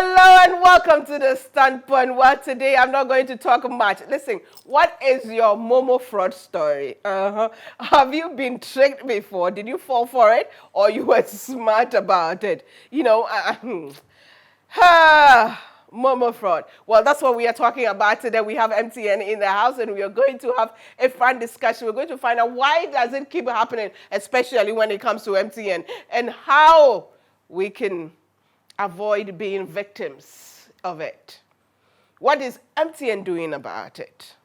Hello and welcome to the Standpoint. Well, today I'm not going to talk much. Listen, what is your MoMo fraud story? Have you been tricked before? Did you fall for it, or you were smart about it? MoMo fraud. Well, that's what we are talking about today. We have MTN in the house, and we are going to have a fun discussion. We're going to find out why does it keep happening, especially when it comes to MTN, and how we can avoid being victims of it. What is MTN doing about it?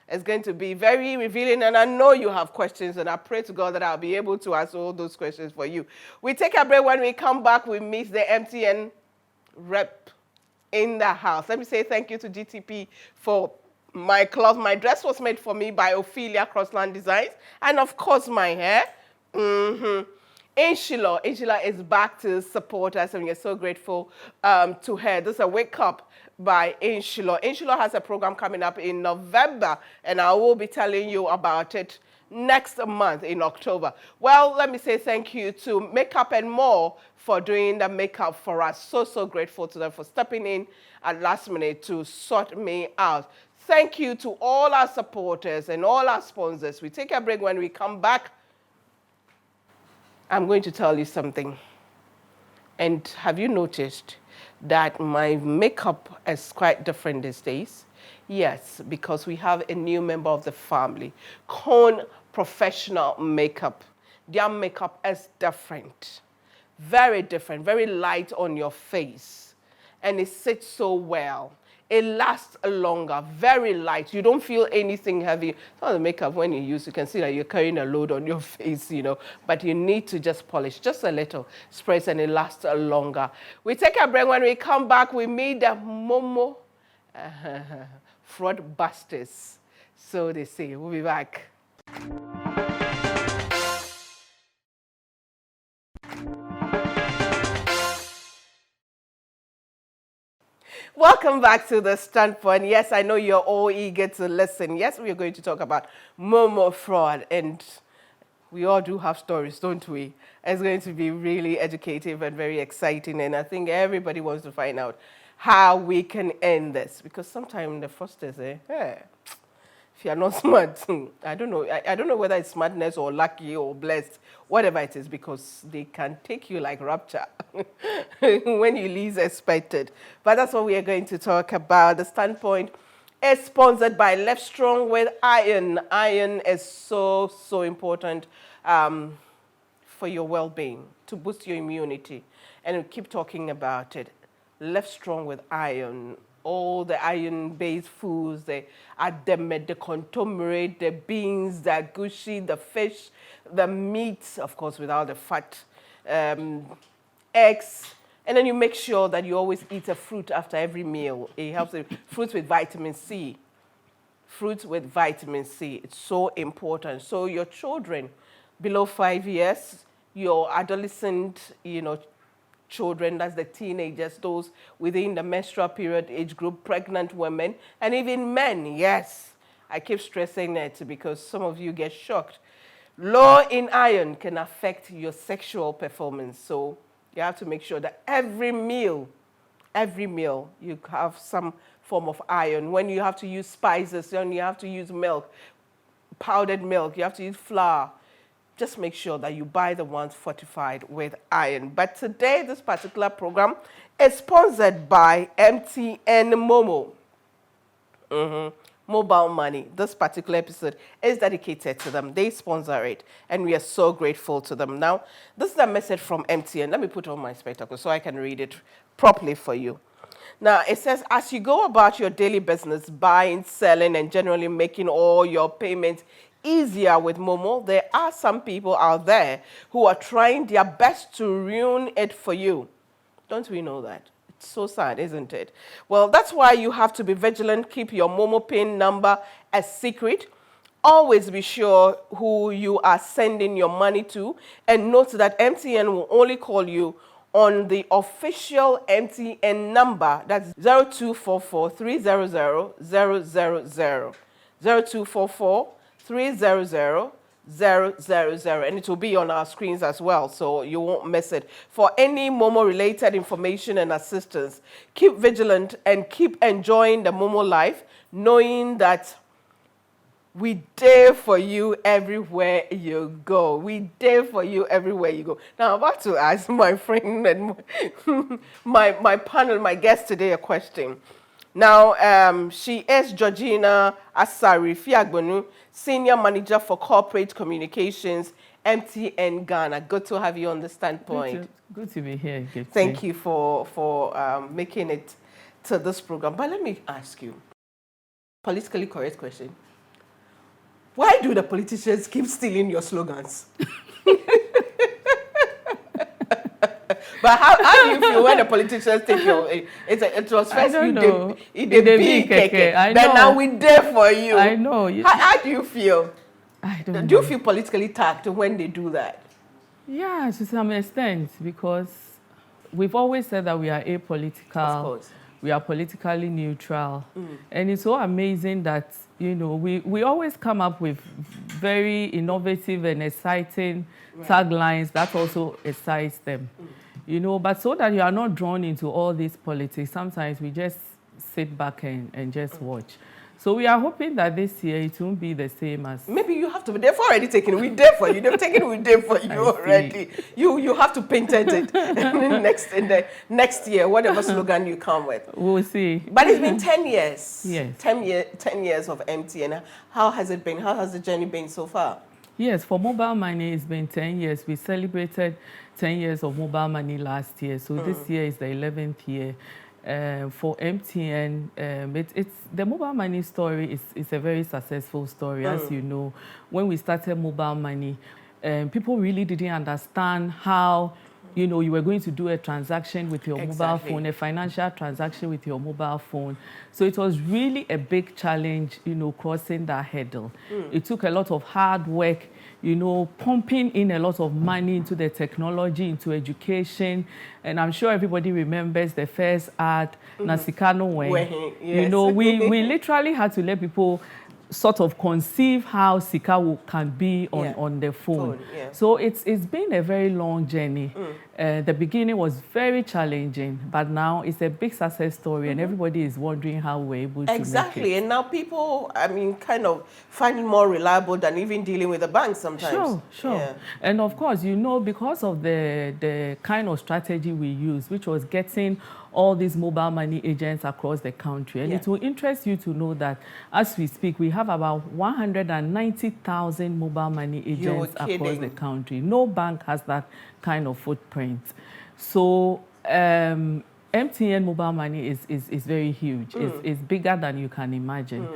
It's going to be very revealing, and I know you have questions, and I pray to God that I'll be able to answer all those questions for you. We take a break. When we come back, we meet the MTN rep in the house. Let me say thank you to GTP for my cloth. My dress was made for me by Ophelia Crossland Designs, and of course my hair. Inshila is back to support us, and we are so grateful to her. This is a Wake Up by Inshila. Inshila has a program coming up in November, and I will be telling you about it next month in October. Well, let me say thank you to Makeup and More for doing the makeup for us. So grateful to them for stepping in at last minute to sort me out. Thank you to all our supporters and all our sponsors. We take a break. When we come back, I'm going to tell you something. And have you noticed that my makeup is quite different these days? Yes, because we have a new member of the family, Cone Professional Makeup. Their makeup is different, very different, very light on your face. And it sits so well. It lasts longer, very light. You don't feel anything heavy. Some of the makeup, when you use, you can see that you're carrying a load on your face, but you need to just polish just a little, sprays, and it lasts longer. We take a break. When we come back, we meet the MoMo fraud busters. So they say. We'll be back. Welcome back to the Standpoint. Yes, I know you're all eager to listen. Yes, we are going to talk about MoMo fraud, and we all do have stories, don't we? It's going to be really educative and very exciting, and I think everybody wants to find out how we can end this, because sometimes the fraudsters if you're not smart, I don't know. I don't know whether it's smartness or lucky or blessed, whatever it is, because they can take you like rapture when you least expect it. But that's what we are going to talk about. The Standpoint is sponsored by Left Strong with Iron. Iron is so important for your well-being, to boost your immunity. And we keep talking about it. Left Strong with Iron. All the iron-based foods, the ademit, the contomerate, the beans, the gushi, the fish, the meat, of course, without the fat, eggs. And then you make sure that you always eat a fruit after every meal. It helps with fruits with vitamin C. Fruits with vitamin C. It's so important. So your children below 5 years, your adolescent, children, that's the teenagers, those within the menstrual period age group, pregnant women, and even men. Yes, I keep stressing it because some of you get shocked. Low in iron can affect your sexual performance, so you have to make sure that every meal you have some form of iron. When you have to use spices, when you have to use milk, powdered milk, you have to use flour, just make sure that you buy the ones fortified with iron. But today, this particular program is sponsored by MTN MoMo. Mobile money. This particular episode is dedicated to them. They sponsor it, and we are so grateful to them. Now, this is a message from MTN. Let me put on my spectacles so I can read it properly for you. Now, it says, as you go about your daily business, buying, selling, and generally making all your payments easier with MoMo, there are some people out there who are trying their best to ruin it for you. Don't we know that? It's so sad, isn't it? Well, that's why you have to be vigilant. Keep your MoMo PIN number a secret. Always be sure who you are sending your money to, and note that MTN will only call you on the official MTN number. That's 0244 300 000. 0244 300 and it will be on our screens as well, so you won't miss it. For any MoMo related information and assistance, keep vigilant and keep enjoying the MoMo life, knowing that we there for you everywhere you go. We there for you everywhere you go. Now, I'm about to ask my friend and my panel, my guest today, a question. Now, she is Georgina Asari Fiagbonu, Senior Manager for Corporate Communications, MTN Ghana. Good to have you on the Standpoint. Good to be here. Thank you for making it to this program. But let me ask you, politically correct question. Why do the politicians keep stealing your slogans? But how do you feel when the politicians take your... It was first you did big keke. Then now we there for you. I know. How do you feel? I don't know. Do you feel politically tagged when they do that? Yeah, to some extent, because we've always said that we are apolitical. Of course. We are politically neutral. And it's so amazing that, we always come up with very innovative and exciting taglines that also excites them. But so that you are not drawn into all these politics, sometimes we just sit back and just watch. So we are hoping that this year it won't be the same as... Maybe you have to be. They've already taken it. We there for you. They've taken it. We there for you already. You have to patent it in the next year, whatever slogan you come with. We'll see. But it's been 10 years. Yes. 10 years of MTN. How has it been? How has the journey been so far? Yes, for mobile money, it's been 10 years. We celebrated 10 years of mobile money last year. So this year is the 11th year. For MTN, it's the mobile money story is a very successful story. As you know, when we started mobile money, people really didn't understand how you were going to do a transaction with your mobile phone, a financial transaction with your mobile phone. So it was really a big challenge, crossing that hurdle. It took a lot of hard work, pumping in a lot of money into the technology, into education. And I'm sure everybody remembers the first ad, Nasikano Wen. Yes. We literally had to let people sort of conceive how Sika can be on the phone. So it's been a very long journey. The beginning was very challenging, but now it's a big success story, and everybody is wondering how we're able to make it. And now people, kind of find it more reliable than even dealing with the bank sometimes. Sure. Yeah. And of course, because of the kind of strategy we use, which was getting all these mobile money agents across the country. And it will interest you to know that as we speak, we have about 190,000 mobile money agents across the country. No bank has that kind of footprint. So MTN mobile money is very huge. It's bigger than you can imagine,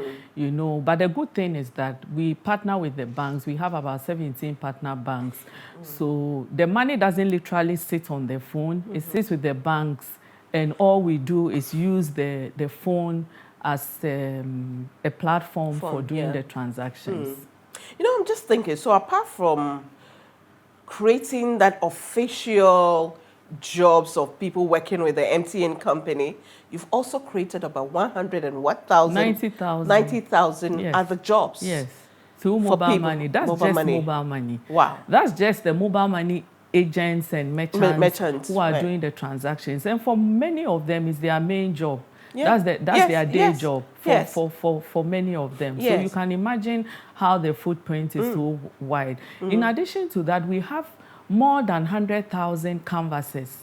But the good thing is that we partner with the banks. We have about 17 partner banks. So the money doesn't literally sit on the phone. It sits with the banks. And all we do is use the phone as a platform for doing the transactions. I'm just thinking, so apart from creating that official jobs of people working with the MTN company, you've also created about 90,000 other jobs. Yes, through mobile money. That's mobile money. Wow. That's just the mobile money agents and merchants who are doing the transactions, and for many of them is their main job. That's their day job for many of them. So you can imagine how the footprint is so wide. In addition to that, we have more than 100,000 canvases.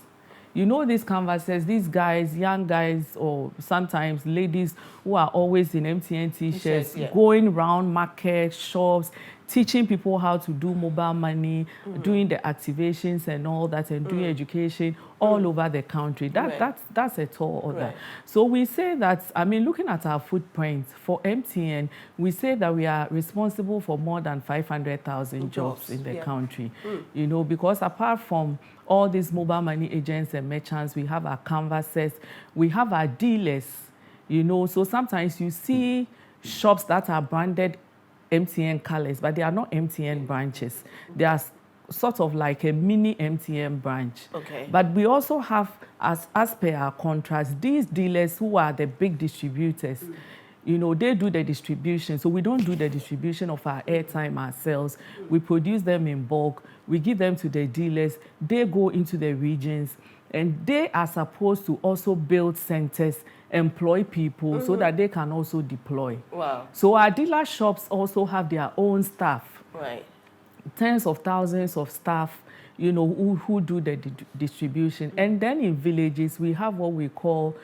These canvases, these guys, young guys, or sometimes ladies who are always in MTN t-shirts, going around markets, shops, teaching people how to do mobile money, doing the activations and all that, and doing education all over the country. That's a tall order. So we say that, looking at our footprint for MTN, we say that we are responsible for more than 500,000 jobs in the country. Because apart from all these mobile money agents and merchants, we have our canvases, we have our dealers, So sometimes you see shops that are branded MTN colors, but they are not MTN branches. They are sort of like a mini MTN branch. But we also have, as per our contracts, these dealers who are the big distributors. they do the distribution. So we don't do the distribution of our airtime ourselves. We produce them in bulk. We give them to the dealers. They go into the regions, and they are supposed to also build centers, employ people so that they can also deploy. Wow. So our dealer shops also have their own staff. Right. Tens of thousands of staff, who do the distribution. And then in villages, we have what we call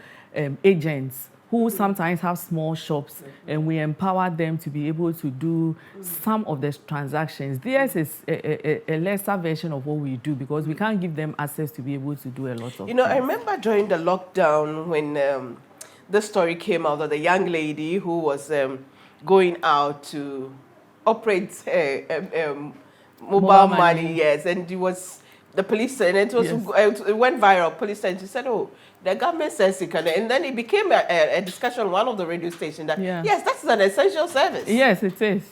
agents, who sometimes have small shops, and we empower them to be able to do some of the transactions. Theirs is a lesser version of what we do, because we can't give them access to be able to do a lot of things. I remember during the lockdown when the story came out of the young lady who was going out to operate mobile money, yes, and it was the police, and it was it went viral. Police said, she said, "Oh, the government says you can," and then it became a discussion on one of the radio stations that yes, that's an essential service. Yes, it is.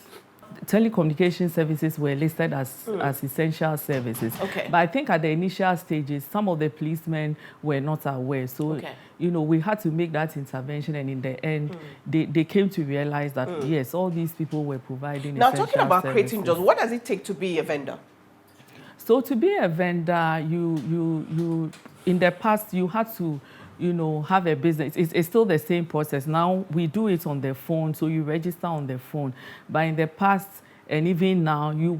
Telecommunication services were listed as essential services. Okay. But I think at the initial stages, some of the policemen were not aware. So, we had to make that intervention, and in the end, they came to realize that, yes, all these people were providing essential services. Now, talking about creating jobs, what does it take to be a vendor? So to be a vendor, you in the past, you had to have a business. It's still the same process. Now we do it on the phone, so you register on the phone. But in the past, and even now, you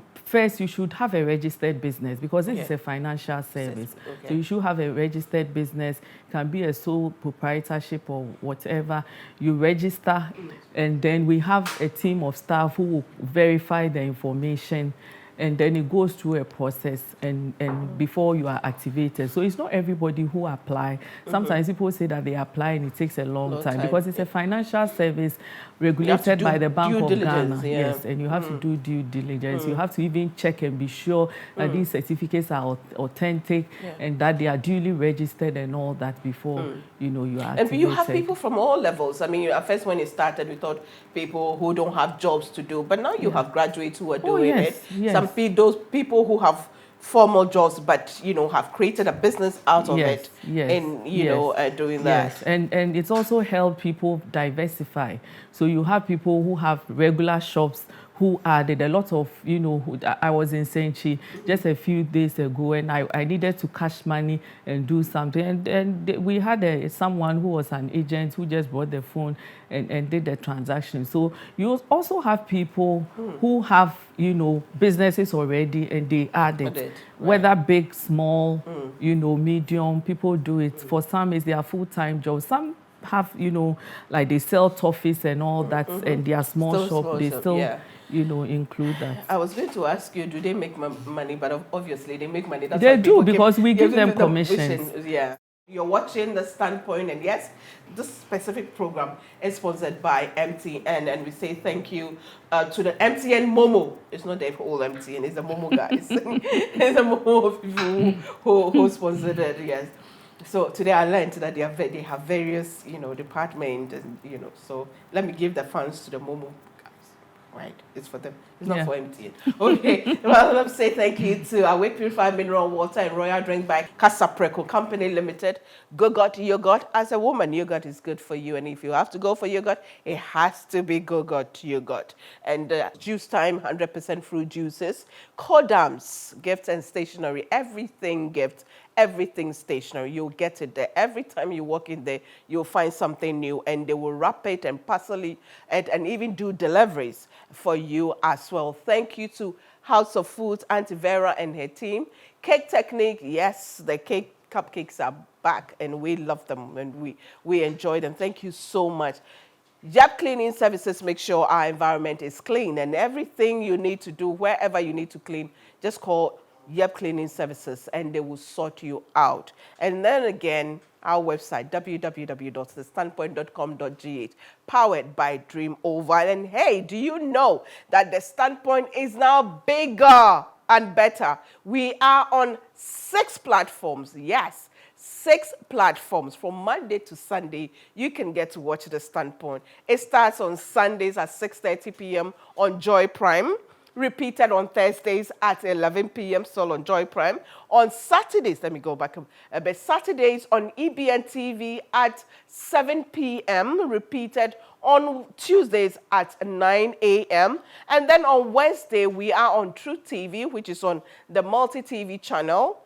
should have a registered business, because this is a financial service. Okay. So you should have a registered business. It can be a sole proprietorship or whatever. You register, and then we have a team of staff who will verify the information. And then it goes through a process and before you are activated. So it's not everybody who apply. Sometimes people say that they apply and it takes a long time because it's a financial service regulated by the Bank of Ghana. Yes, and you have to do due diligence. You have to even check and be sure that these certificates are authentic and that they are duly registered and all that before you are activated. And you have people from all levels. I mean, at first when it started, we thought people who don't have jobs to do, but now you have graduates who are doing it. Yes. Those people who have formal jobs, but have created a business out of it, and doing that. Yes, and it's also helped people diversify. So you have people who have regular shops who added a lot of, I was in Saint-Chi just a few days ago, and I needed to cash money and do something. And we had someone who was an agent who just brought the phone and did the transaction. So you also have people who have, businesses already, and they add it. Right. Whether big, small, medium, people do it. For some, it's their full-time job. Some have, like they sell toffees and all that, and their small shop, they still... include that. I was going to ask you, do they make money? But obviously they make money. That's they do, because we give them commissions. Yeah. You're watching The Standpoint, and yes, this specific program is sponsored by MTN, and we say thank you to the MTN MoMo. It's not the whole MTN, it's the MoMo guys. It's the MoMo people who sponsored it, yes. So today I learned that they have various, departments, and, so let me give the funds to the MoMo. Right, it's for them. It's not for MTN. Okay, well, let's say thank you to Awake Purified Mineral Water and Royal Drink by Casapreco Company Limited. Go-Got yogurt. As a woman, yogurt is good for you. And if you have to go for yogurt, it has to be Go-Got yogurt. And Juice Time, 100% fruit juices. Kodams, gifts and stationery. Everything gift. Everything stationery, you'll get it there. Every time you walk in there, you'll find something new, and they will wrap it and parcel it and even do deliveries for you as well. Thank you to House of Foods, Auntie Vera and her team. Cake Technique, yes, the cake cupcakes are back, and we love them, and we enjoy them. Thank you so much. Yep Cleaning Services, make sure our environment is clean, and everything you need to do, wherever you need to clean, just call Yep Cleaning Services, and they will sort you out. And then again, our website, www.thestandpoint.com.gh, powered by Dream Oval. And hey, do you know that The Standpoint is now bigger and better? We are on 6 platforms. Yes, 6 platforms. From Monday to Sunday, you can get to watch The Standpoint. It starts on Sundays at 6:30 p.m. on Joy Prime. repeated on Thursdays at 11 p.m. still on Joy Prime. On Saturdays, let me go back a bit. Saturdays on EBN TV at 7 p.m. repeated on Tuesdays at 9 a.m. And then on Wednesday, we are on Truth TV, which is on the multi-TV channel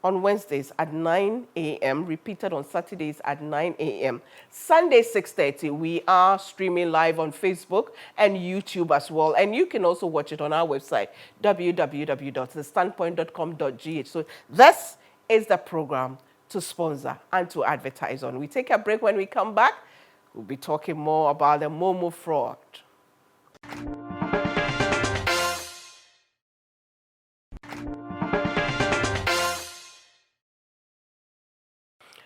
on Wednesdays at 9 a.m., repeated on Saturdays at 9 a.m. Sunday, 6:30, we are streaming live on Facebook and YouTube as well. And you can also watch it on our website, www.thestandpoint.com.gh. So this is the program to sponsor and to advertise on. We take a break. When we come back, we'll be talking more about the MoMo fraud.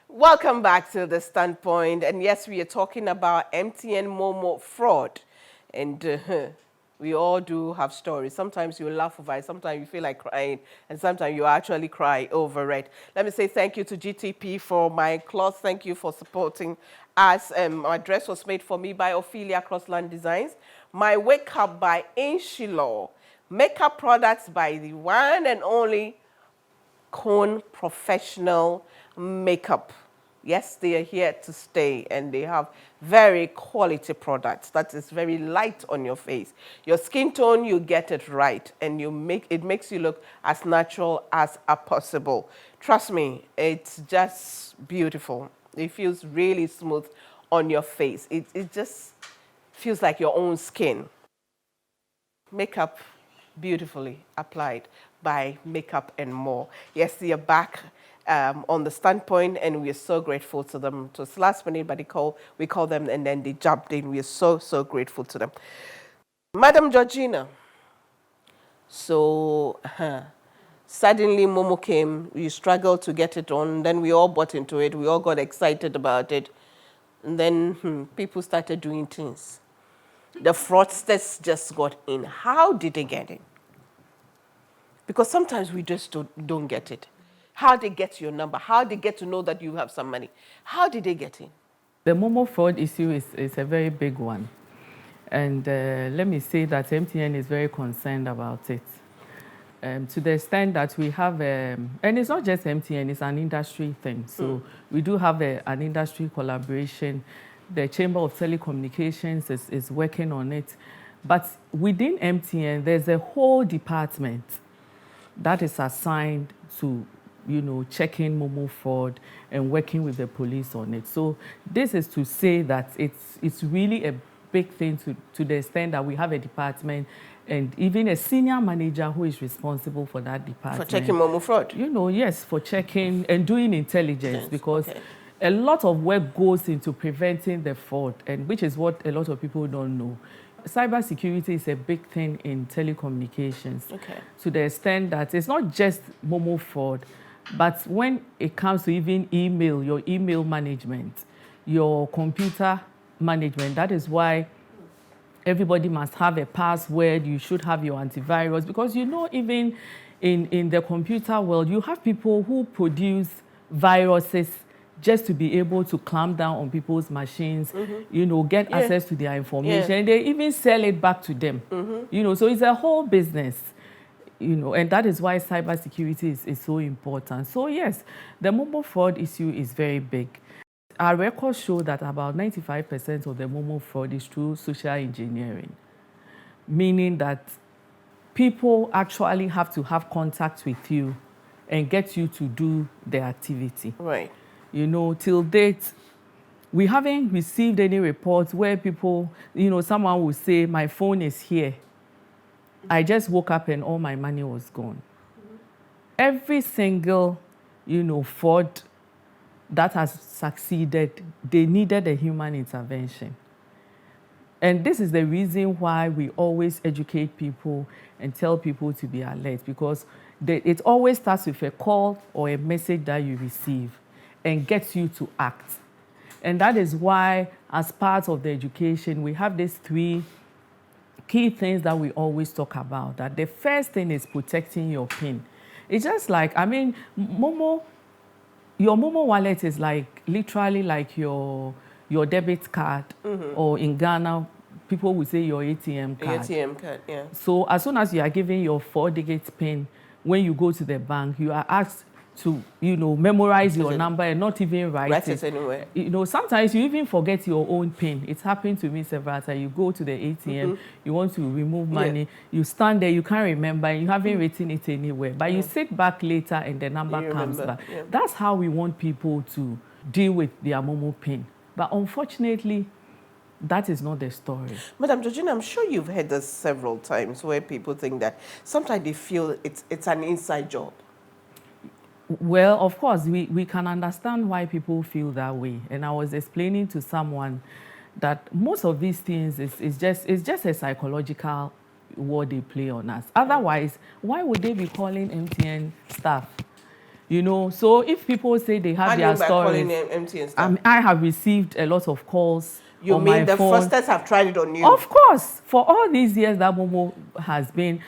Welcome back to The Standpoint. And yes, we are talking about MTN MoMo fraud. And we all do have stories. Sometimes you laugh over it, sometimes you feel like crying, and sometimes you actually cry over it. Let me say thank you to GTP for my cloth. Thank you for supporting us. My dress was made for me by Ophelia Crossland Designs. My wake up by Inshilo. Makeup products by the one and only Cone Professional Makeup. Yes, they are here to stay, and they have very quality products that is very light on your face. Your skin tone, you get it right, and it makes you look as natural as possible. Trust me, it's just beautiful. It feels really smooth on your face. It just feels like your own skin. Makeup beautifully applied by Makeup and More. Yes, they are back on The Standpoint, and we are so grateful to them. It was last minute, but we called them, and then they jumped in. We are so, so grateful to them. Madam Georgina, so suddenly MoMo came. We struggled to get it on. Then we all bought into it. We all got excited about it. And then people started doing things. The fraudsters just got in. How did they get in? Because sometimes we just don't get it. How they get your number? How they get to know that you have some money? How did they get in? The MoMo fraud issue is a very big one. And let me say that MTN is very concerned about it. To the extent that we have, and it's not just MTN, it's an industry thing. So we do have an industry collaboration. The Chamber of Telecommunications is working on it. But within MTN, there's a whole department that is assigned to, checking MoMo fraud and working with the police on it. So this is to say that it's really a big thing to the extent that we have a department and even a senior manager who is responsible for that department. For checking MoMo fraud? Yes, for checking and doing intelligence, because a lot of work goes into preventing the fraud, and which is what a lot of people don't know. Cybersecurity is a big thing in telecommunications, to the extent that it's not just MoMo fraud, but when it comes to even email, your email management, your computer management, that is why everybody must have a password. You should have your antivirus, because even in the computer world, you have people who produce viruses just to be able to clamp down on people's machines, get access to their information. And they even sell it back to them. So it's a whole business, and that is why cybersecurity is so important. So yes, the MoMo fraud issue is very big. Our records show that about 95% of the MoMo fraud is through social engineering, meaning that people actually have to have contact with you and get you to do the activity. Right. Till date, we haven't received any reports where people, someone will say, my phone is here. I just woke up and all my money was gone. Every single, fraud that has succeeded, they needed a human intervention. And this is the reason why we always educate people and tell people to be alert, because it always starts with a call or a message that you receive and gets you to act. And that is why, as part of the education, we have these 3 key things that we always talk about. That the first thing is protecting your PIN. It's just like, MoMo, your MoMo wallet is like literally like your debit card, or in Ghana, people will say your ATM card. ATM card, yeah. So as soon as you are giving your 4-digit PIN, when you go to the bank, you are asked to, memorize your number and not even write it anywhere. Sometimes you even forget your own PIN. It's happened to me several times. You go to the ATM, you want to remove money, you stand there, you can't remember, and you haven't written it anywhere. But you sit back later and the number comes back. Yeah. That's how we want people to deal with their MoMo PIN. But unfortunately, that is not the story. Madam Georgina, I'm sure you've heard this several times where people think that sometimes they feel it's an inside job. Well, of course, we can understand why people feel that way. And I was explaining to someone that most of these things is just a psychological word they play on us. Otherwise, why would they be calling MTN staff? So if people say they have their stories, MTN staff? I have received a lot of calls. You mean the fraudsters have tried it on you? Of course. For all these years that MoMo has been,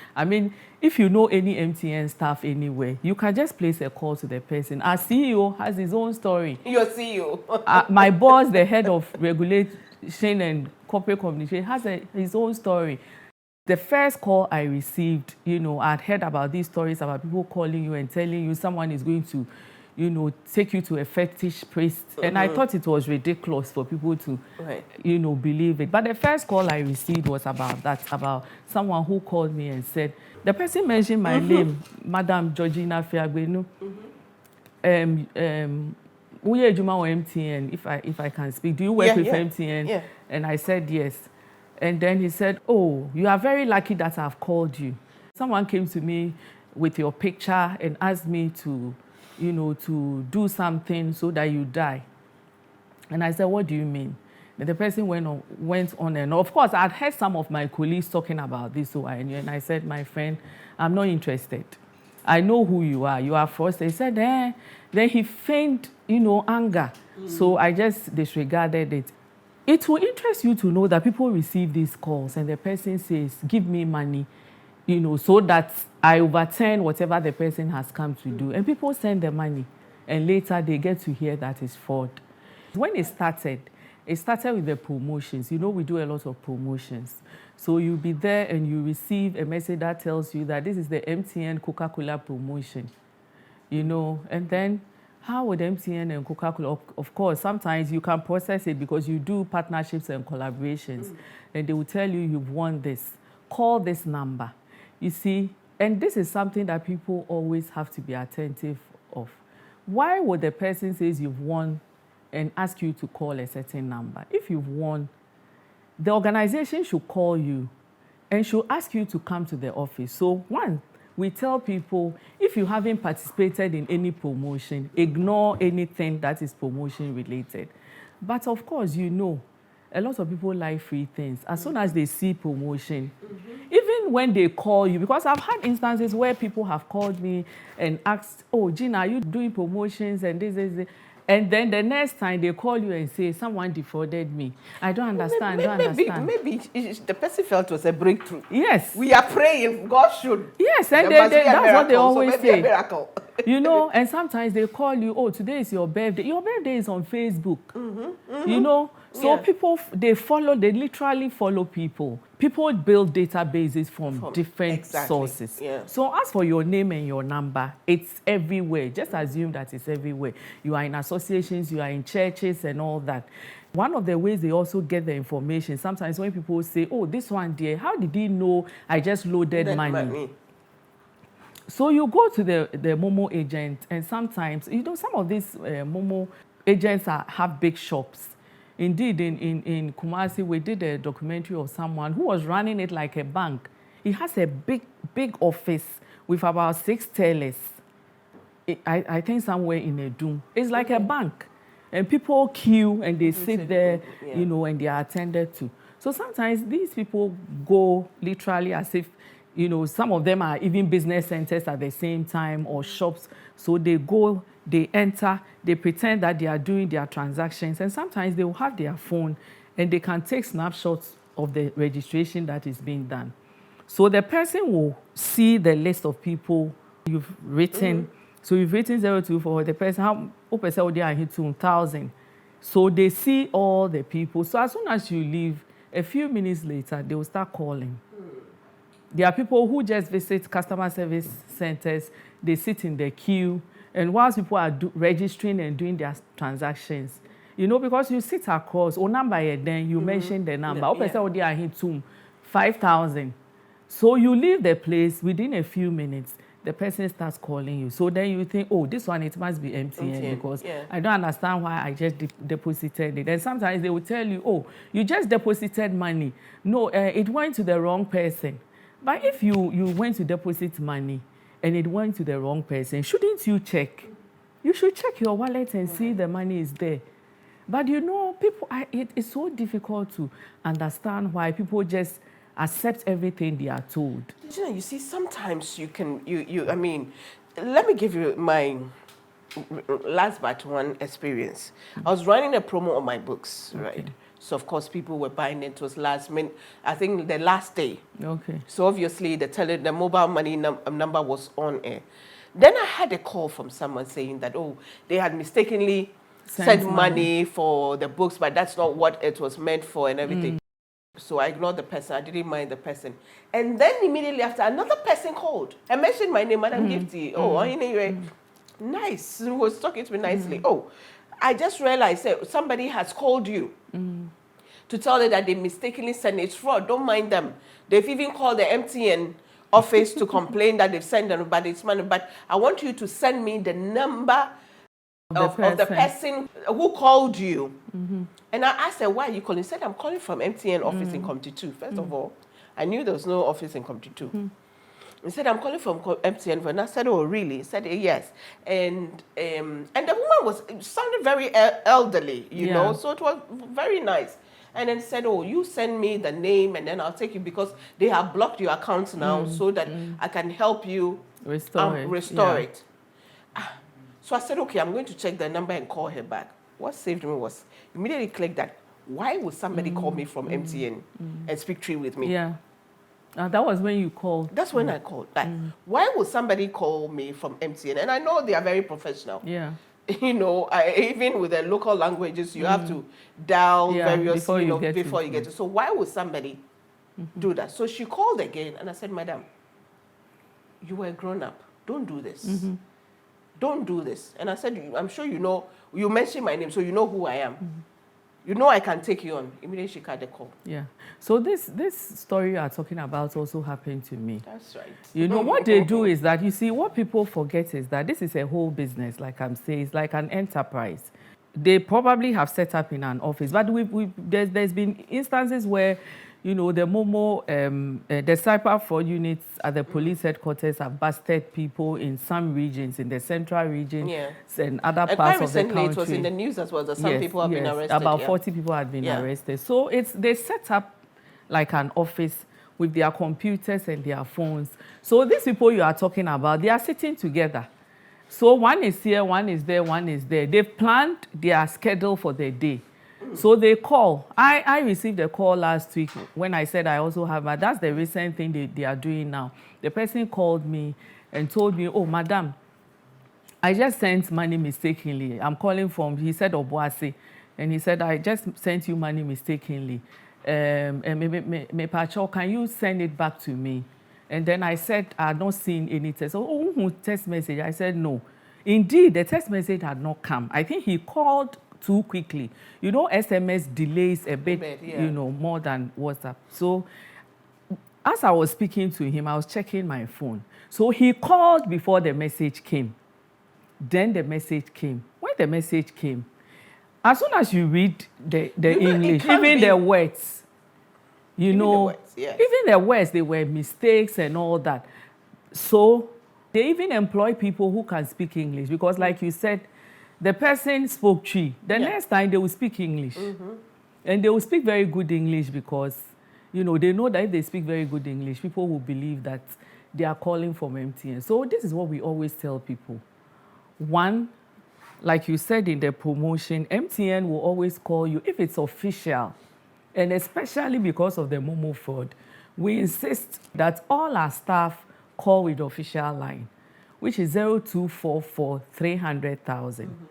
if you know any MTN staff anywhere, you can just place a call to the person. Our CEO has his own story. Your CEO? My boss, the head of regulation and corporate communication, has his own story. The first call I received, I'd heard about these stories about people calling you and telling you someone is going to, take you to a fetish priest. And I thought it was ridiculous for people to, believe it. But the first call I received was about someone who called me and said, the person mentioned my name, Madam Georgina Fiagbenu. We are MTN, if I can speak. Do you work with MTN? Yeah. And I said yes. And then he said, oh, you are very lucky that I've called you. Someone came to me with your picture and asked me to, to do something so that you die. And I said, what do you mean? And the person went on and of course, I'd heard some of my colleagues talking about this, and I said, my friend, I'm not interested. I know who you are. You are frustrated. He said, Then he feigned, anger. So I just disregarded it. It will interest you to know that people receive these calls and the person says, give me money, so that I overturn whatever the person has come to do. And people send the money and later they get to hear that it's fraud. When it started with the promotions. We do a lot of promotions. So you'll be there and you receive a message that tells you that this is the MTN Coca-Cola promotion, and then how would MTN and Coca-Cola, of course, sometimes you can process it because you do partnerships and collaborations, and they will tell you you've won this. Call this number. You see, and this is something that people always have to be attentive of. Why would the person say you've won and ask you to call a certain number? If you've won, the organization should call you and should ask you to come to the office. So one, we tell people, if you haven't participated in any promotion, ignore anything that is promotion related. But of course, a lot of people like free things. As soon as they see promotion, even when they call you, because I've had instances where people have called me and asked, oh, Gina, are you doing promotions and this. And then the next time they call you and say, someone defrauded me. I don't understand. Maybe the person felt it was a breakthrough. Yes. We are praying. God should. Yes, and that's what they always say. A miracle. And sometimes they call you, oh, today is your birthday. Your birthday is on Facebook. So people, they literally follow people. People build databases from different sources. Yeah. So as for your name and your number, it's everywhere. Just assume that it's everywhere. You are in associations, you are in churches and all that. One of the ways they also get the information, sometimes when people say, oh, this one there, how did he know I just loaded money? So you go to the MoMo agent, and sometimes, some of these MoMo agents have big shops. Indeed, in Kumasi, we did a documentary of someone who was running it like a bank. He has a big office with about 6 tellers. I think somewhere in Edum. It's like a bank. And people queue and they sit there, and they are attended to. So sometimes these people go literally as if, some of them are even business centers at the same time or shops. So they go, they enter, they pretend that they are doing their transactions, and sometimes they will have their phone and they can take snapshots of the registration that is being done. So the person will see the list of people you've written. So you've written 024, the person, how person would hit 2,000. So they see all the people. So as soon as you leave, A few minutes later, they will start calling. There are people who just visit customer service centers. They sit in the queue. And whilst people are registering and doing their transactions, because you sit across, or number, then you mention the number. Yeah. 5,000. So you leave the place within a few minutes. The person starts calling you. So then you think, oh, this one, it must be MTN because I don't understand why I just deposited it. And sometimes they will tell you, oh, you just deposited money. No, it went to the wrong person. But if you went to deposit money and it went to the wrong person, shouldn't you check? You should check your wallet and see the money is there. But people, it's so difficult to understand why people just accept everything they are told. You see, sometimes I mean, let me give you my last but one experience. I was running a promo on my books, right? So, of course, people were buying it. It was last minute, I think the last day. Okay. So, obviously, the mobile money number was on air. Then I had a call from someone saying that, oh, they had mistakenly sent money for the books, but that's not what it was meant for and everything. So I ignored the person. I didn't mind the person. And then immediately after, another person called and mentioned my name, Madam Gifty. Oh, anyway, nice. He was talking to me nicely. Oh, I just realized somebody has called you to tell you that they mistakenly sent it. It's fraud. Don't mind them. They've even called the MTN office to complain that they've sent them, but it's money. But I want you to send me the number of the person who called you. And I asked her, why are you calling? He said, I'm calling from MTN office in Committee 2. First of all, I knew there was no office in Committee 2. He said, I'm calling from MTN. And I said, oh, really? He said, yes. And the woman sounded very elderly, you know, so it was very nice. And then said, oh, you send me the name and then I'll take you because they have blocked your account now so that I can help you restore it. So I said, okay, I'm going to check the number and call her back. What saved me was immediately click that. Why would somebody call me from MTN and speak tree with me? Yeah. That was when you called. That's when I called. Like, why would somebody call me from MTN? And I know they are very professional. Yeah. Even with the local languages, you have to dial various before you get to. So why would somebody do that? So she called again, and I said, Madam, you were a grown up. Don't do this. Don't do this. And I said, I'm sure you know. You mentioned my name, so you know who I am. You know I can take you on. Immediately she cut the call. Yeah. So this story you are talking about also happened to me. That's right. What they do is that, you see, what people forget is that this is a whole business, like I'm saying. It's like an enterprise. They probably have set up in an office, but there's been instances where, the MoMo, the cyber fraud units at the police headquarters have busted people in some regions, in the central region and other parts of the country. It was in the news as well that some people have been arrested. About 40 people have been arrested. So they set up like an office with their computers and their phones. So these people you are talking about, they are sitting together. So one is here, one is there, one is there. They've planned their schedule for the day. So they call. I received a call last week when I said I also have, but that's the recent thing they are doing now. The person called me and told me, oh, madam, I just sent money mistakenly. I'm calling from, he said, Obuasi. And he said, I just sent you money mistakenly. Can you send it back to me? And then I said, I had not seen any text. Oh, text message. I said, no. Indeed, the text message had not come. I think he called too quickly. SMS delays a bit, more than WhatsApp. So as I was speaking to him, I was checking my phone. So he called before the message came. Then the message came. When the message came, as soon as you read the English, even the words, even the words, they were mistakes and all that. So they even employ people who can speak English because, like you said, the person spoke Twi. The next time they will speak English. And they will speak very good English because, they know that if they speak very good English, people will believe that they are calling from MTN. So this is what we always tell people. One, like you said in the promotion, MTN will always call you if it's official. And especially because of the MoMo fraud, we insist that all our staff call with the official line, which is 0244 300,000.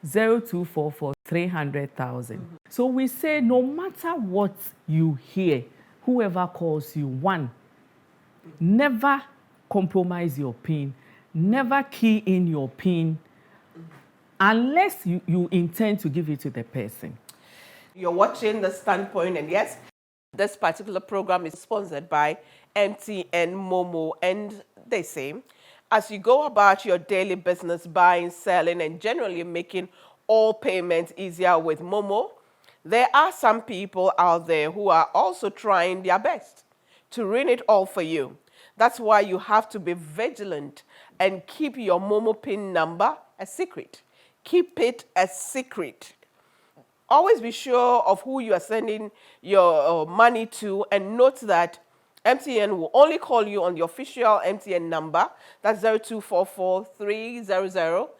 0244 300,000. So we say no matter what you hear, whoever calls you, one, never compromise your PIN, never key in your PIN unless you intend to give it to the person. You're watching The Standpoint, and yes, this particular program is sponsored by MTN, MoMo, and they say, as you go about your daily business, buying, selling, and generally making all payments easier with MoMo, there are some people out there who are also trying their best to ruin it all for you. That's why you have to be vigilant and keep your MoMo PIN number a secret. Keep it a secret. Always be sure of who you are sending your money to, and note that MTN will only call you on the official MTN number. That's 0244 300 000.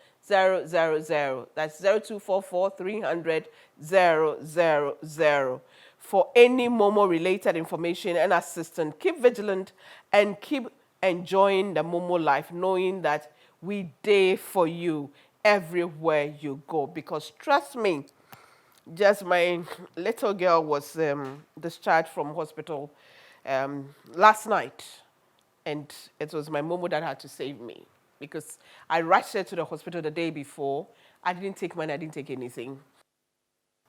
That's 0244 300 000. For any MoMo related information and assistance, keep vigilant and keep enjoying the MoMo life, knowing that we there for you everywhere you go. Because trust me, just my little girl was discharged from hospital last night, and it was my MoMo that had to save me, because I rushed her to the hospital the day before. I didn't take money, I didn't take anything,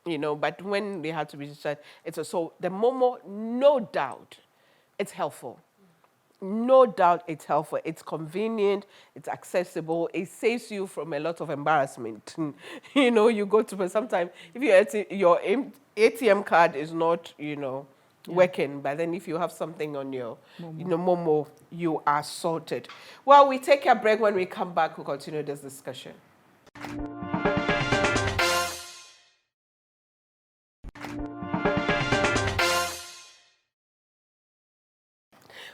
you know, but when they had to be discharged, so the MoMo, no doubt, it's helpful. No doubt it's helpful. It's convenient. It's accessible. It saves you from a lot of embarrassment. You know, you go to, sometimes if your ATM card is not, working, but then if you have something on your, MoMo, you are sorted. Well, we take a break. When we come back, we'll continue this discussion.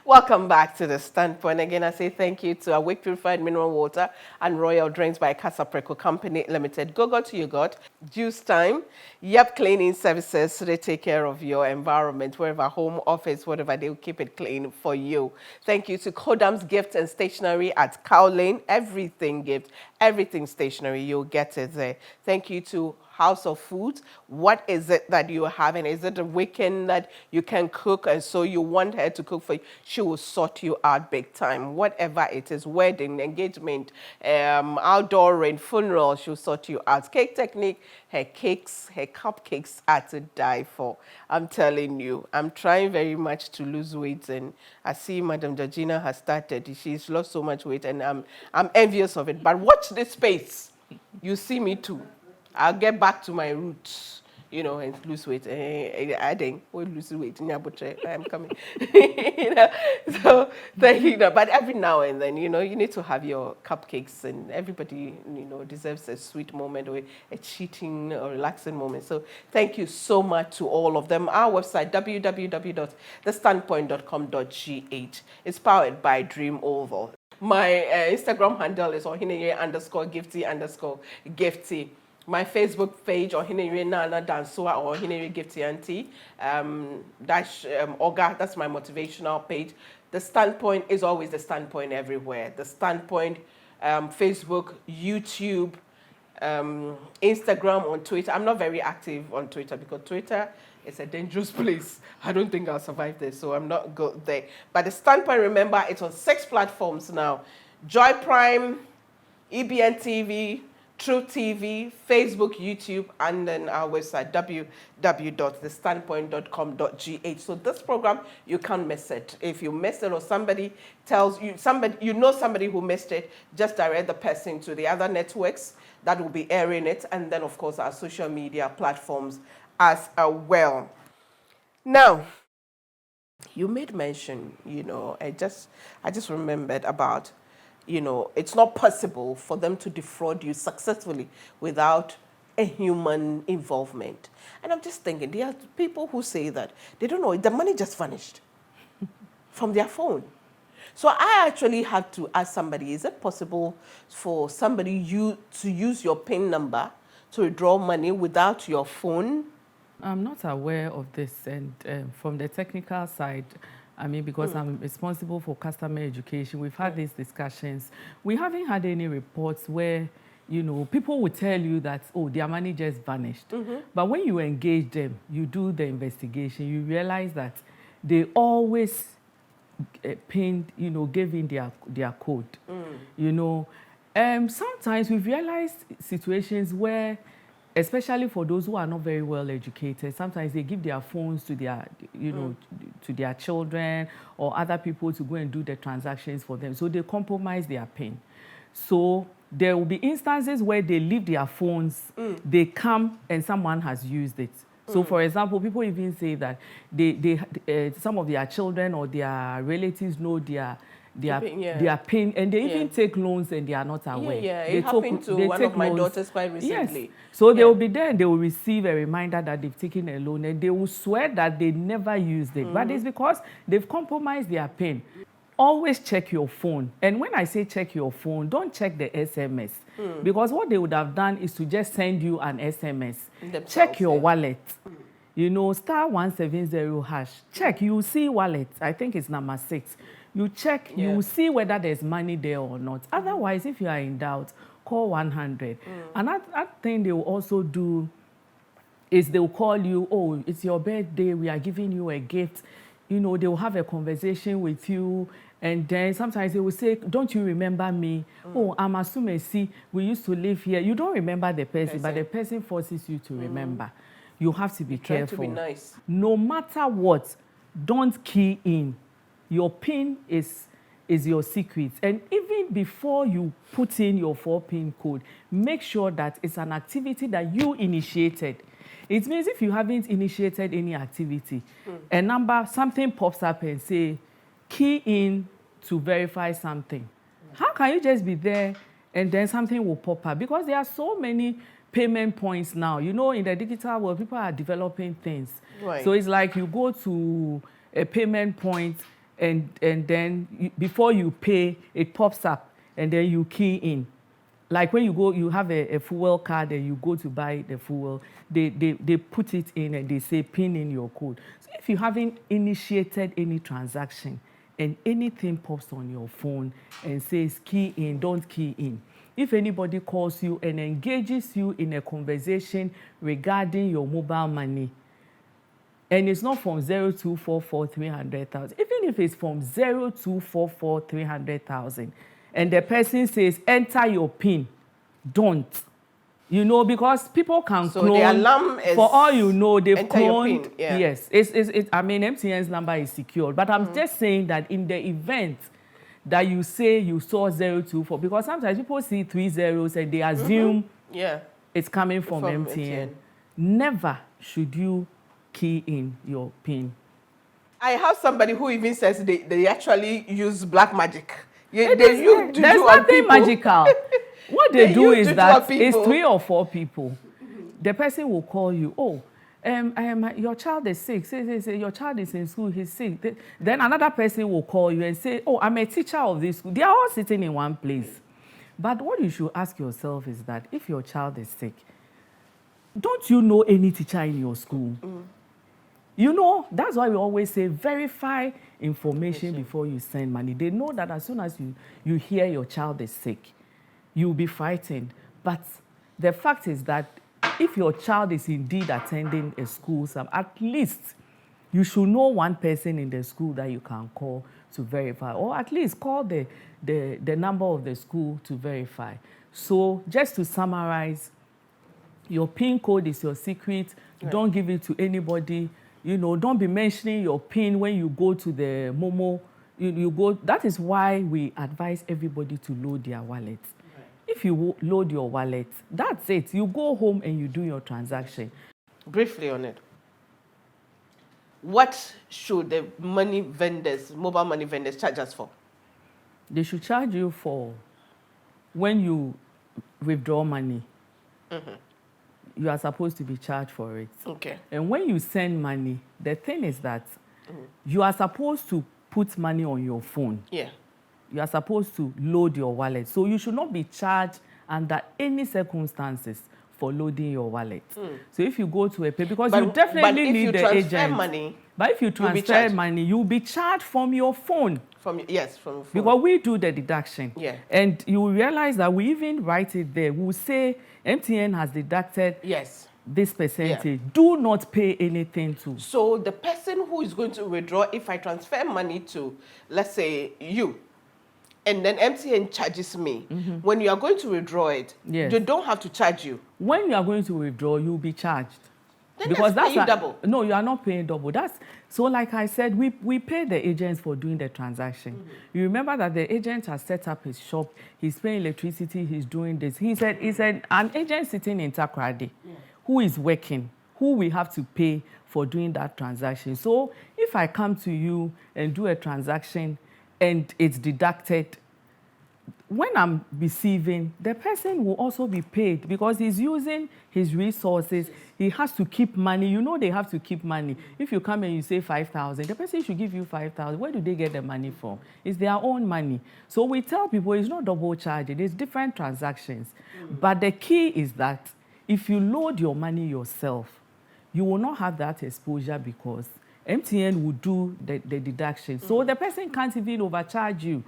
Welcome back to The Standpoint. Again, I say thank you to Awake Purified Mineral Water and Royal Drinks by Casa Preco Company Limited. Go to Yogurt, Juice Time, Yep Cleaning Services, so they take care of your environment, wherever, home, office, whatever, they'll keep it clean for you. Thank you to Kodam's Gift and Stationery at Cow Lane. Everything gift, everything stationery, you'll get it there. Thank you to House of Foods. What is it that you have? And is it a weekend that you can cook, and so you want her to cook for you? She will sort you out big time. Whatever it is, wedding, engagement, outdooring, funeral, she'll sort you out. Cake Technique, her cakes, her cupcakes are to die for. I'm telling you, I'm trying very much to lose weight, and I see Madam Georgina has started. She's lost so much weight, and I'm envious of it. But watch this space. You see me too. I'll get back to my roots, and lose weight. I think we'll lose weight. I'm coming. So thank you. But every now and then, you need to have your cupcakes, and everybody, deserves a sweet moment or a cheating or relaxing moment. So thank you so much to all of them. Our website, www.thestandpoint.com.gh, is powered by Dream Oval. My Instagram handle is _Gifty_Gifty. My Facebook page, Ohinere Nana Dansua, or Ohinere Gifty Auntie, Oga, that's my motivational page. The Standpoint is always The Standpoint everywhere. The Standpoint, Facebook, YouTube, Instagram, on Twitter. I'm not very active on Twitter because Twitter is a dangerous place. I don't think I'll survive this, so I'm not good there. But The Standpoint, remember, it's on 6 platforms now. Joy Prime, EBN TV, True TV, Facebook, YouTube, and then our website, www.thestandpoint.com.gh. So this program, you can't miss it. If you miss it, or somebody tells you, somebody who missed it, just direct the person to the other networks that will be airing it, and then, of course, our social media platforms as well. Now, you made mention, I just remembered about, it's not possible for them to defraud you successfully without a human involvement. And I'm just thinking, there are people who say that they don't know, the money just vanished from their phone. So I actually had to ask somebody, is it possible for somebody to use your PIN number to withdraw money without your phone? I'm not aware of this, and from the technical side, because I'm responsible for customer education, we've had these discussions. We haven't had any reports where, you know, people will tell you that, oh, their money just vanished. But when you engage them, you do the investigation, you realize that they always pinned, you know, gave in their code. You know, sometimes we've realized situations where, especially for those who are not very well educated, sometimes they give their phones to their, you know, to their children or other people to go and do the transactions for them. So they compromise their PIN. So there will be instances where they leave their phones, they come and someone has used it. So, for example, people even say that some of their children or their relatives know their PIN, and they even take loans and they are not aware. It happened to one of my daughters quite recently. Yes. So they will be there and they will receive a reminder that they've taken a loan, and they will swear that they never used it. But it's because they've compromised their PIN. Always check your phone. And when I say check your phone, don't check the SMS. Because what they would have done is to just send you an SMS. Check your wallet. You know, *170#. Check. You see wallet. I think it's number 6. You check. You will see whether there's money there or not. Otherwise, if you are in doubt, call 100. Another thing they will also do is they will call you, oh, it's your birthday, we are giving you a gift. You know, they will have a conversation with you, and then sometimes they will say, don't you remember me? Oh, I'm assuming, see, we used to live here. You don't remember the person, but the person forces you to remember. You have to be careful. Try to be nice. No matter what, don't key in. Your PIN is your secret. And even before you put in your 4-PIN code, make sure that it's an activity that you initiated. It means if you haven't initiated any activity, a number, something pops up and say, key in to verify something. How can you just be there and then something will pop up? Because there are so many payment points now. You know, in the digital world, people are developing things. Right. So it's like you go to a payment point and then before you pay, it pops up and then you key in. Like when you go, you have a fuel card and you go to buy the fuel, they put it in and they say PIN in your code. So if you haven't initiated any transaction and anything pops on your phone and says key in, don't key in. If anybody calls you and engages you in a conversation regarding your mobile money, and it's not from 0244 300,000, even if it's from 0244 300,000, and the person says, enter your PIN, don't. You know, because people can so clone. The alarm is, for all you know, they've cloned. Yes, I mean, MTN's number is secured. But I'm just saying that in the event that you say you saw 024, because sometimes people see 3 zeros and they assume it's coming from MTN. Never should you key in your PIN. I have somebody who even says they actually use black magic. There's nothing magical. What they do is that it's 3 or 4 people. The person will call you, oh, your child is sick. Say, your child is in school, he's sick. Then another person will call you and say, oh, I'm a teacher of this school. They are all sitting in one place. But what you should ask yourself is that if your child is sick, don't you know any teacher in your school? You know, that's why we always say verify information before you send money. They know that as soon as you hear your child is sick, you'll be frightened. But the fact is that if your child is indeed attending a school, at least you should know one person in the school that you can call to verify, or at least call the number of the school to verify. So just to summarize, your PIN code is your secret. Right. Don't give it to anybody. You know, don't be mentioning your PIN when you go to the MoMo. You go. That is why we advise everybody to load their wallet. Right. If you load your wallet, that's it. You go home and you do your transaction. Briefly on it, what should the mobile money vendors charge us for? They should charge you for when you withdraw money. You are supposed to be charged for it. Okay. And when you send money, the thing is that you are supposed to put money on your phone. Yeah. You are supposed to load your wallet. So you should not be charged under any circumstances for loading your wallet. So if you go to a pay, because you definitely need the agent. But if you transfer money, you'll be charged from your phone. From your phone. Because we do the deduction. Yeah. And you will realize that we even write it there. We'll say MTN has deducted this percentage. Yeah. Do not pay anything to. So the person who is going to withdraw, if I transfer money to, let's say, you, and then MTN charges me, when you are going to withdraw it, they don't have to charge you. When you are going to withdraw, you'll be charged. Then because that's paying double. No, you are not paying double. So like I said, we pay the agents for doing the transaction. You remember that the agent has set up his shop, he's paying electricity, he's doing this. He said an agent sitting in Takoradi who is working, who we have to pay for doing that transaction. So if I come to you and do a transaction and it's deducted, when I'm receiving, the person will also be paid because he's using his resources. He has to keep money. You know they have to keep money. If you come and you say 5,000, the person should give you 5,000. Where do they get the money from? It's their own money. So we tell people it's not double charging. It's different transactions. But the key is that if you load your money yourself, you will not have that exposure because MTN will do the deduction. So the person can't even overcharge you.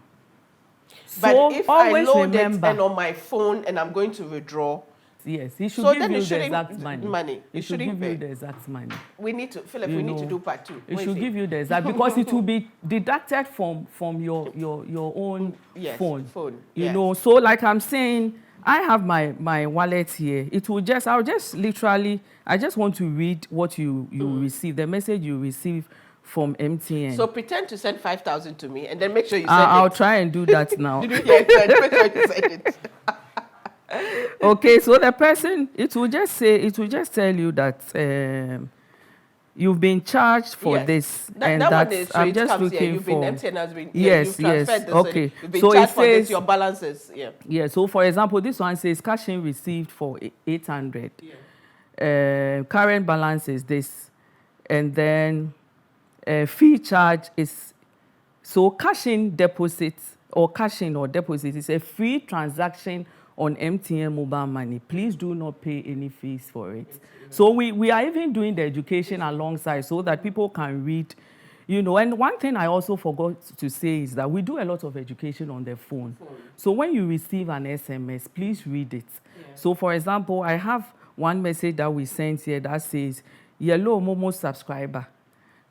But so if I load it and on my phone and I'm going to withdraw, yes, he should give you the exact money. He should give you the exact money. We need to, Philip, we need to do part 2. It should give you the exact, because it will be deducted from your own phone. You know, so like I'm saying, I have my wallet here. I'll just literally, I just want to read what you receive, the message you receive from MTN. So pretend to send 5,000 to me and then make sure you send I'll try and do that now. Did you hear it? Make sure you send it. Okay, so the person, it will just tell you that you've been charged for this. And that one is, so I'm just looking for. MTN has been, yes. Okay. You've been charged for this, your balances. Yeah, so for example, this one says cash in received for 800. Current balance is this. And then fee charge is, so cash in deposit is a free transaction on MTN mobile money. Please do not pay any fees for it. So we are even doing the education alongside so that people can read, you know. And one thing I also forgot to say is that we do a lot of education on the phone. So when you receive an SMS, please read it. So for example, I have one message that we sent here that says, "Yellow MoMo subscriber.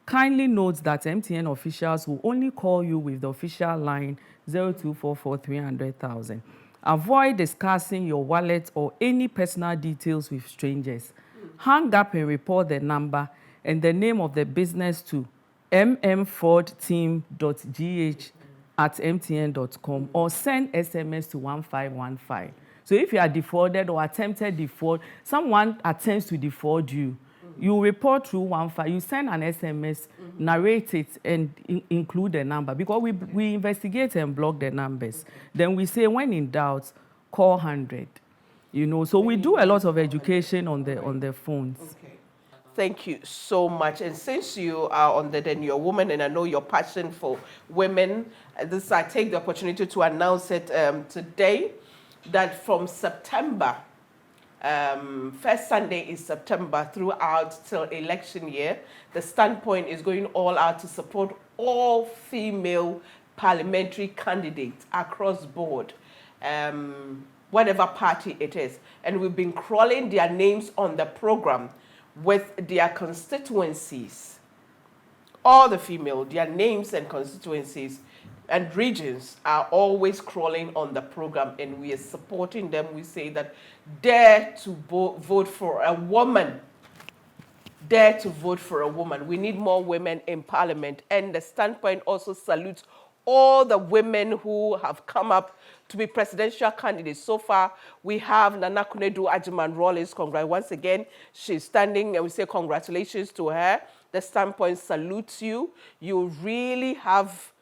Kindly note that MTN officials will only call you with the official line 0244 300,000. Avoid discussing your wallet or any personal details with strangers. Hang up and report the number and the name of the business to mmfraudteam.gh@mtn.com or send SMS to 1515. So if you are defrauded or attempted defraud, someone attempts to defraud you, you report through 15, you send an SMS, narrate it, and include the number. Because we investigate and block the numbers. Then we say, when in doubt, call 100. You know, so we do a lot of education on the phones. Okay. Thank you so much. And since you are on then you're a woman, and I know your passion for women, I take the opportunity to announce it today, that from September, first Sunday in September throughout till election year, the Standpoint is going all out to support all female parliamentary candidates across board, whatever party it is. And we've been crawling their names on the program with their constituencies. All the female, their names and constituencies and regions are always crawling on the program, and we are supporting them. We say that dare to vote for a woman. Dare to vote for a woman. We need more women in parliament. And the Standpoint also salutes all the women who have come up to be presidential candidates. So far, we have Nana Kunedu Ajiman-Rawlings. Once again, she's standing, and we say congratulations to her. The Standpoint salutes you. You really have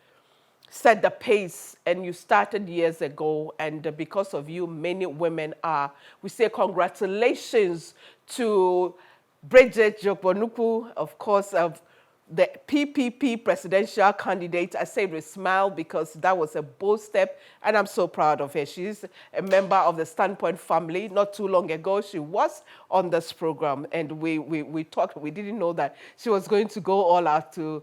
set the pace, and you started years ago, and because of you, many women are. We say congratulations to Bridget Jokbonuku, of course, the PPP presidential candidate. I say with a smile because that was a bold step, and I'm so proud of her. She's a member of the Standpoint family. Not too long ago, she was on this program, and we talked. We didn't know that she was going to go all out to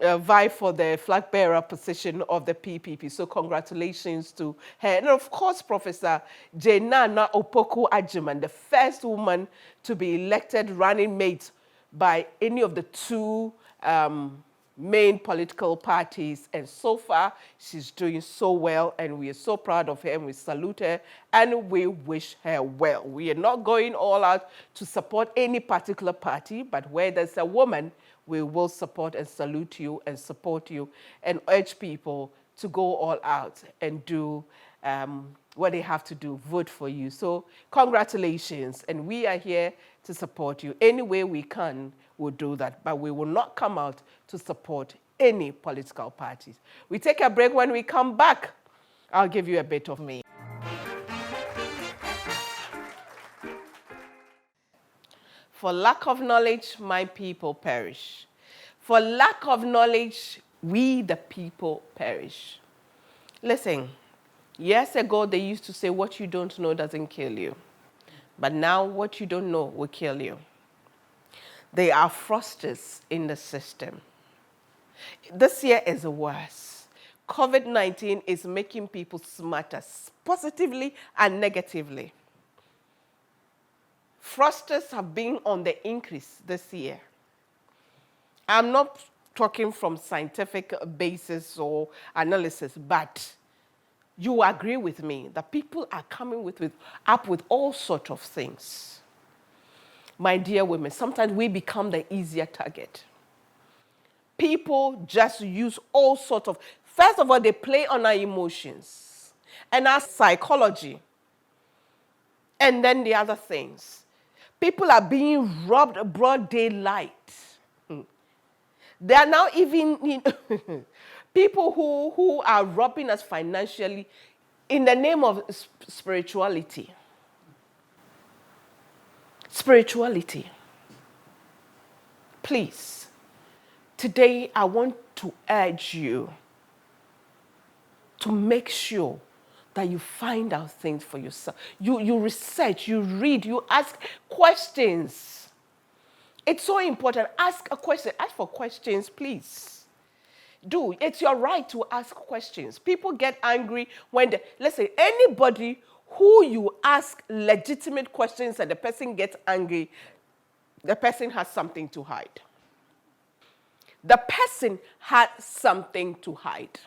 vie for the flag bearer position of the PPP. So congratulations to her. And of course, Professor Jenana Opoku Ajiman, the first woman to be elected running mate by any of the two main political parties. And so far, she's doing so well, and we are so proud of her, and we salute her, and we wish her well. We are not going all out to support any particular party, but where there's a woman, we will support and salute you and support you and urge people to go all out and do what they have to do, vote for you. So congratulations, and we are here to support you. Any way we can, we'll do that, but we will not come out to support any political parties. We take a break. When we come back, I'll give you a bit of me. For lack of knowledge, my people perish. For lack of knowledge, we the people perish. Listen, years ago they used to say what you don't know doesn't kill you. But now what you don't know will kill you. There are fraudsters in the system. This year is worse. COVID-19 is making people smarter, positively and negatively. Fraudsters have been on the increase this year. I'm not talking from scientific basis or analysis, but you agree with me that people are coming up with all sorts of things. My dear women, sometimes we become the easier target. People just use all sorts of, first of all, they play on our emotions and our psychology, and then the other things. People are being robbed broad daylight. There are now even people who are robbing us financially in the name of spirituality. Spirituality. Please, today I want to urge you to make sure that you find out things for yourself. You research, you read, you ask questions. It's so important. Ask a question. Ask for questions, please. Do. It's your right to ask questions. People get angry when listen, anybody who you ask legitimate questions and the person gets angry, the person has something to hide. The person had something to hide.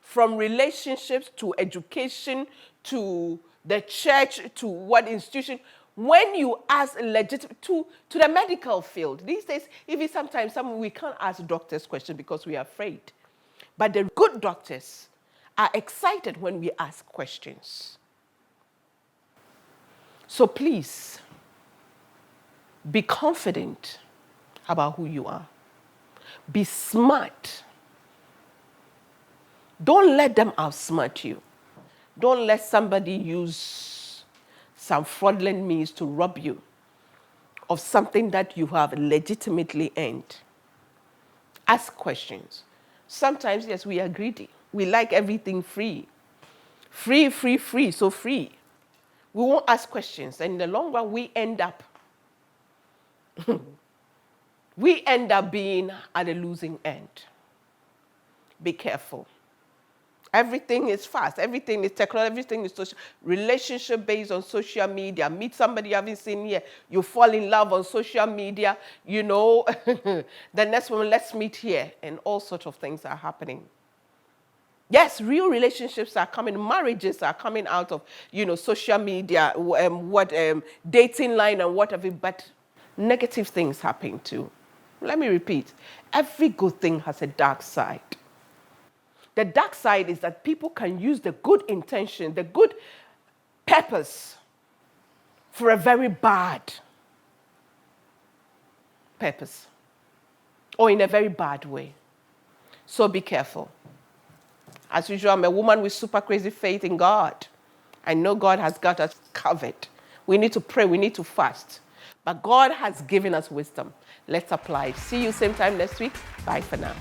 From relationships to education to the church to what institution. When you ask legitimate to the medical field, these days, even sometimes we can't ask doctors questions because we are afraid. But the good doctors are excited when we ask questions. So please, be confident about who you are. Be smart. Don't let them outsmart you. Don't let somebody use some fraudulent means to rob you of something that you have legitimately earned. Ask questions. Sometimes, yes, we are greedy. We like everything free. Free, free, free, so free. We won't ask questions, and in the long run, we end up being at a losing end. Be careful. Everything is fast. Everything is technology. Everything is social. Relationship based on social media. Meet somebody you haven't seen here. You fall in love on social media. You know, the next one, let's meet here. And all sorts of things are happening. Yes, real relationships are coming. Marriages are coming out of, social media, dating line and whatever. But negative things happen too. Let me repeat. Every good thing has a dark side. The dark side is that people can use the good intention, the good purpose for a very bad purpose or in a very bad way. So be careful. As usual, I'm a woman with super crazy faith in God. I know God has got us covered. We need to pray. We need to fast. But God has given us wisdom. Let's apply it. See you same time next week. Bye for now.